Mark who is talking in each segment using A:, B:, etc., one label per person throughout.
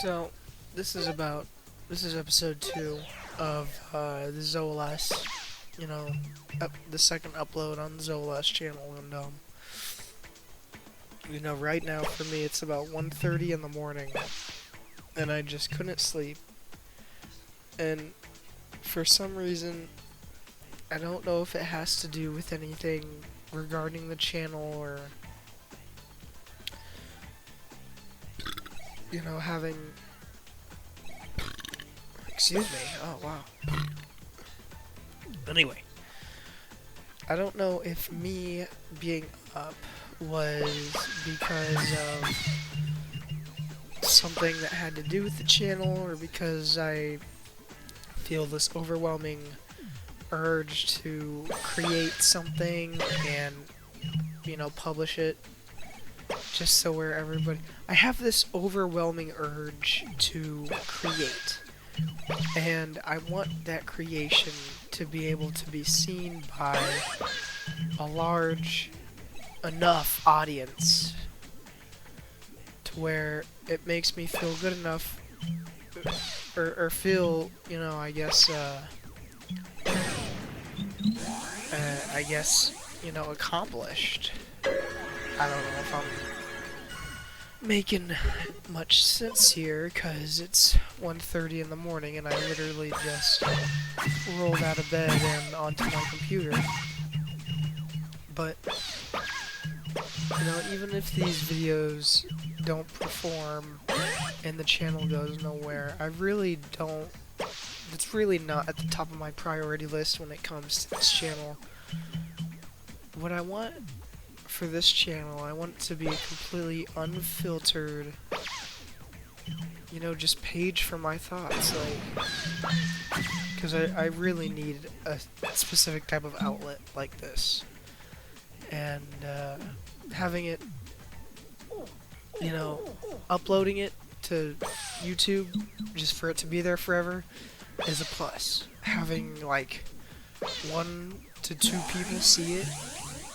A: So, this is about this is episode 2 of the Zolas, the second upload on the Zolas channel, and right now for me it's about 1:30 in the morning, and I just couldn't sleep, and for some reason, I don't know if it has to do with anything regarding the channel or, having. Excuse me. Oh, wow. Anyway, I don't know if me being up was because of something that had to do with the channel or because I feel this overwhelming urge to create something and, publish it just so where everybody. I have this overwhelming urge to create. And I want that creation to be able to be seen by a large enough audience to where it makes me feel good enough or feel, accomplished. I don't know if I'm making much sense here, because it's 1:30 in the morning and I literally just rolled out of bed and onto my computer. But, even if these videos don't perform and the channel goes nowhere, I really don't. It's really not at the top of my priority list when it comes to this channel. What I want for this channel, I want it to be a completely unfiltered, just page for my thoughts, because I really need a specific type of outlet like this, and having it, uploading it to YouTube just for it to be there forever is a plus. Having 1 to 2 people see it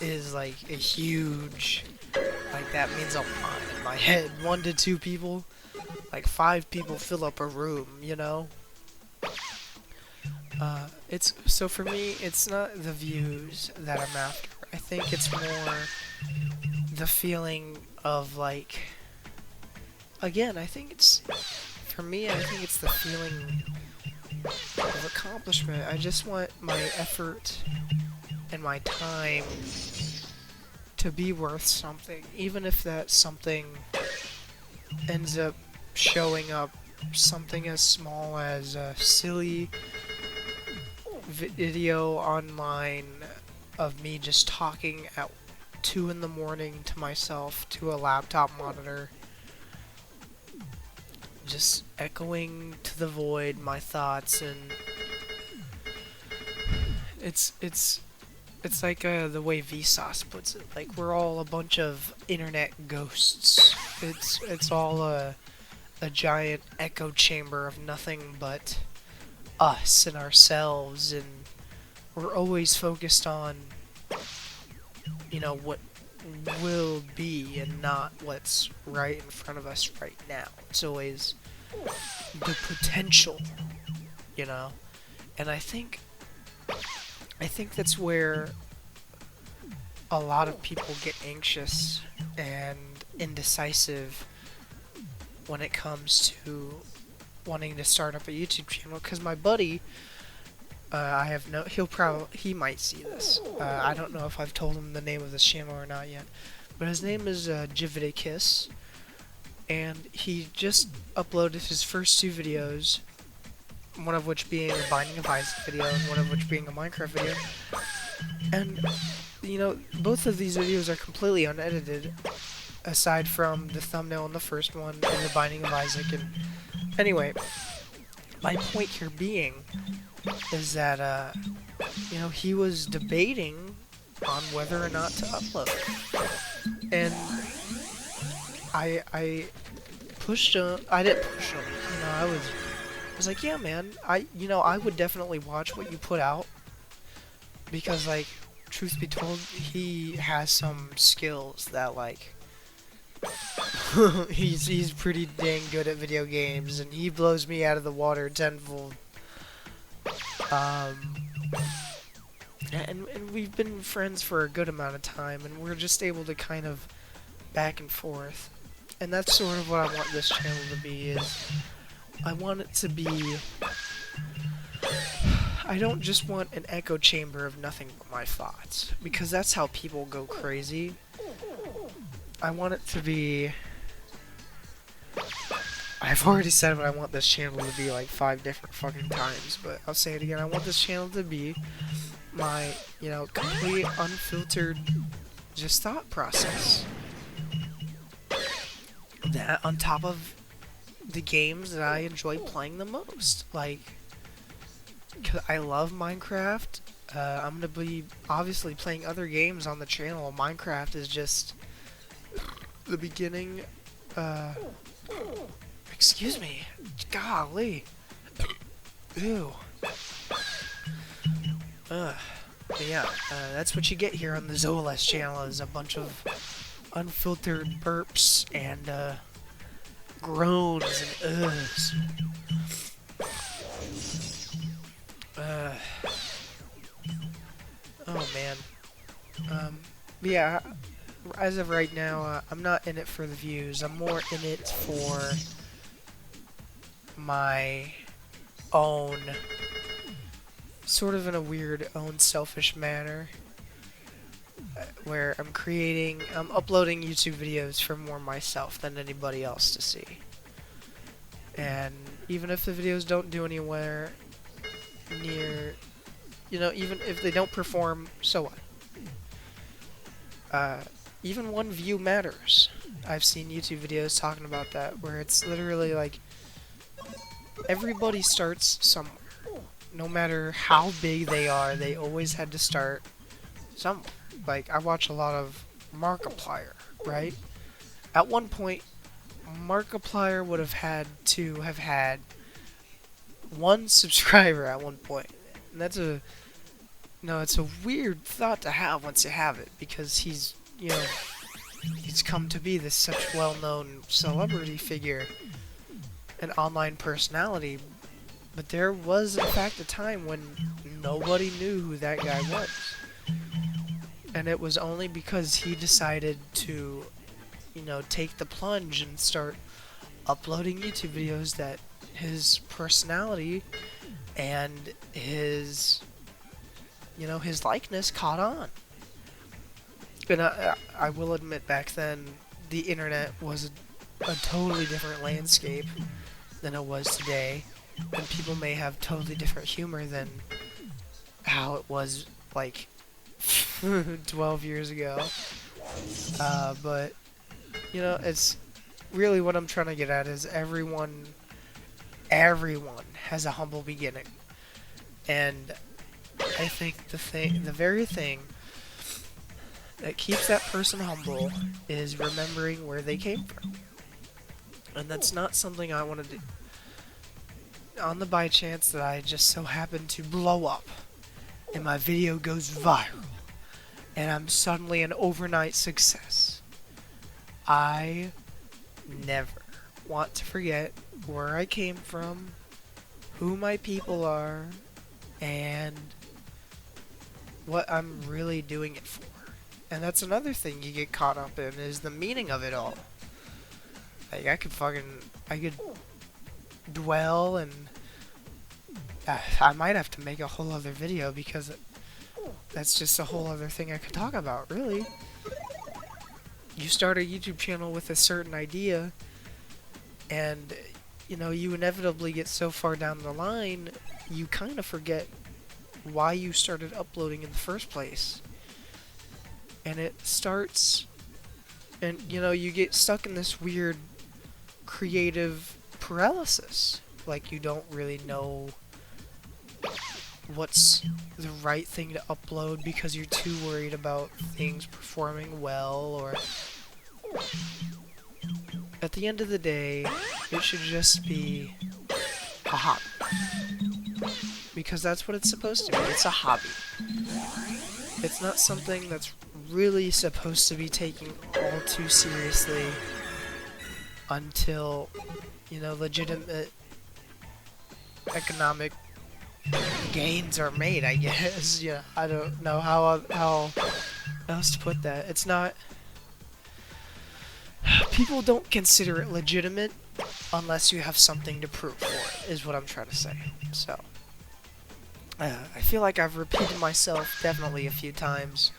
A: is a huge, that means a lot in my head. 1 to 2 people, 5 people fill up a room, it's, so for me, it's not the views that I'm after. I think it's more the feeling of again, I think it's the feeling of accomplishment. I just want my effort and my time to be worth something, even if that something ends up showing up something as small as a silly video online of me just talking at 2 in the morning to myself to a laptop monitor, just echoing to the void my thoughts, and it's like the way Vsauce puts it. We're all a bunch of internet ghosts. It's all a giant echo chamber of nothing but us and ourselves, and we're always focused on, what will be and not what's right in front of us right now. It's always the potential, and I think that's where a lot of people get anxious and indecisive when it comes to wanting to start up a YouTube channel. Because my buddy, he might see this. I don't know if I've told him the name of this channel or not yet, but his name is Kiss, and he just uploaded his first 2 videos, one of which being a Binding of Isaac video and one of which being a Minecraft video. And, both of these videos are completely unedited, aside from the thumbnail in the first one and the Binding of Isaac. And anyway, my point here being is that, he was debating on whether or not to upload. And I pushed him. I didn't push him. I was like, yeah, man, I would definitely watch what you put out, because, truth be told, he has some skills that, he's pretty dang good at video games, and he blows me out of the water tenfold. And we've been friends for a good amount of time, and we're just able to kind of back and forth. And that's sort of what I want this channel to be, is I want it to be... I don't just want an echo chamber of nothing but my thoughts, because that's how people go crazy. I want it to be... I've already said what I want this channel to be like 5 different fucking times, but I'll say it again. I want this channel to be my, you know, complete unfiltered just thought process. That on top of the games that I enjoy playing the most. Like, 'cause I love Minecraft. I'm gonna be obviously playing other games on the channel. Minecraft is just the beginning. Excuse me. Golly. Ew. But yeah, that's what you get here on the Zolas channel, is a bunch of unfiltered burps and groans and uhs. Oh man. Yeah, as of right now, I'm not in it for the views. I'm more in it for my own, sort of in a weird, own selfish manner, where I'm uploading YouTube videos for more myself than anybody else to see. And even if the videos don't do anywhere near, you know, even if they don't perform, so what? Even one view matters. I've seen YouTube videos talking about that, where it's literally like, everybody starts somewhere. No matter how big they are, they always had to start somewhere. Like, I watch a lot of Markiplier, right? At one point, Markiplier would have had to have had 1 subscriber at one point. And that's it's a weird thought to have once you have it, because he's, you know, he's come to be this such well-known celebrity figure, an online personality. But there was, in fact, a time when nobody knew who that guy was. And it was only because he decided to, you know, take the plunge and start uploading YouTube videos that his personality and his, you know, his likeness caught on. And I will admit, back then, the internet was a totally different landscape than it was today. And people may have totally different humor than how it was, like, 12 years ago. But, you know, it's really what I'm trying to get at is everyone has a humble beginning. And I think the very thing that keeps that person humble is remembering where they came from. And that's not something I want to do. On the by chance that I just so happen to blow up and my video goes viral and I'm suddenly an overnight success, I never want to forget where I came from, who my people are, and what I'm really doing it for. And that's another thing you get caught up in, is the meaning of it all. Like, I could dwell, and I might have to make a whole other video, because that's just a whole other thing I could talk about, really. You start a YouTube channel with a certain idea, and, you know, you inevitably get so far down the line, you kind of forget why you started uploading in the first place. And it starts, and, you know, you get stuck in this weird creative paralysis. Like, you don't really know what's the right thing to upload because you're too worried about things performing well, or at the end of the day, it should just be a hobby. Because that's what it's supposed to be. It's a hobby. It's not something that's really supposed to be taken all too seriously until, you know, legitimate economic gains are made, I guess. Yeah, I don't know how else to put that. It's not... People don't consider it legitimate unless you have something to prove for it, is what I'm trying to say. So, I feel like I've repeated myself definitely a few times.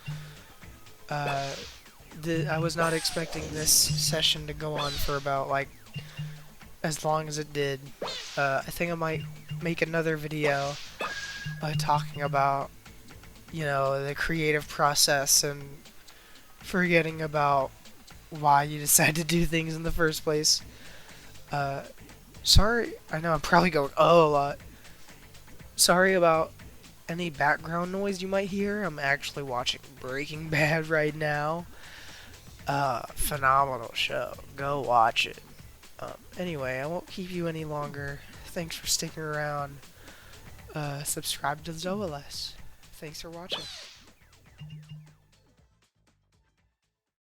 A: I was not expecting this session to go on for about, like, as long as it did. I think I might make another video talking about, you know, the creative process and forgetting about why you decide to do things in the first place. Sorry, I know I'm probably going oh a lot. Sorry about any background noise you might hear. I'm actually watching Breaking Bad right now. Phenomenal show. Go watch it. Anyway, I won't keep you any longer. Thanks for sticking around. Subscribe to Zoaless. Thanks for watching.